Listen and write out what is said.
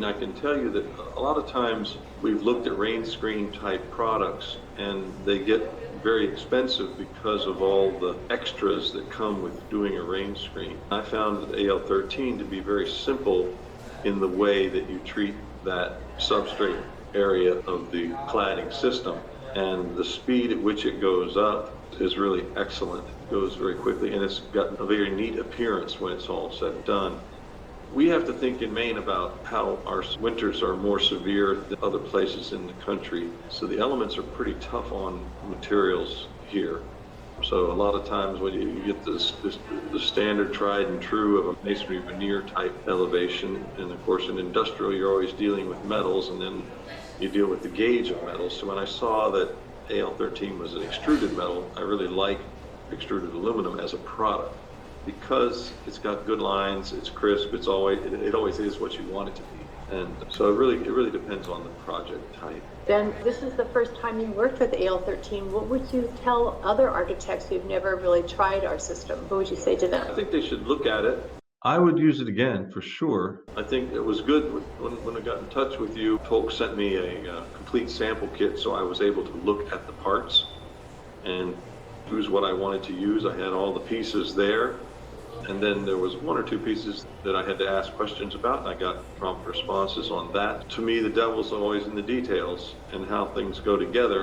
I can tell you that a lot of times we've looked at rain screen type products and they get very expensive because of all the extras that come with doing a rain screen. I found that AL13 to be very simple in the way that you treat that substrate area of the cladding system, and the speed at which it goes up is really excellent. It goes very quickly and it's got a very neat appearance when it's all said and done. We have to think in Maine about how our winters are more severe than other places in the country. So the elements are pretty tough on materials here. So a lot of times when you get the standard tried and true of a masonry veneer type elevation, and of course in industrial you're always dealing with metals, and then you deal with the gauge of metals. So when I saw that AL13 was an extruded metal, I really like extruded aluminum as a product, because it's got good lines, it's crisp, it always is what you want it to be. And so it really depends on the project type. Ben, this is the first time you worked with AL13. What would you tell other architects who've never really tried our system? What would you say to them? I think they should look at it. I would use it again for sure. I think it was good when I got in touch with you. Folks sent me a complete sample kit, so I was able to look at the parts and choose what I wanted to use. I had all the pieces there. And then there was one or two pieces that I had to ask questions about, and I got prompt responses on that. To me, the devil's always in the details and how things go together.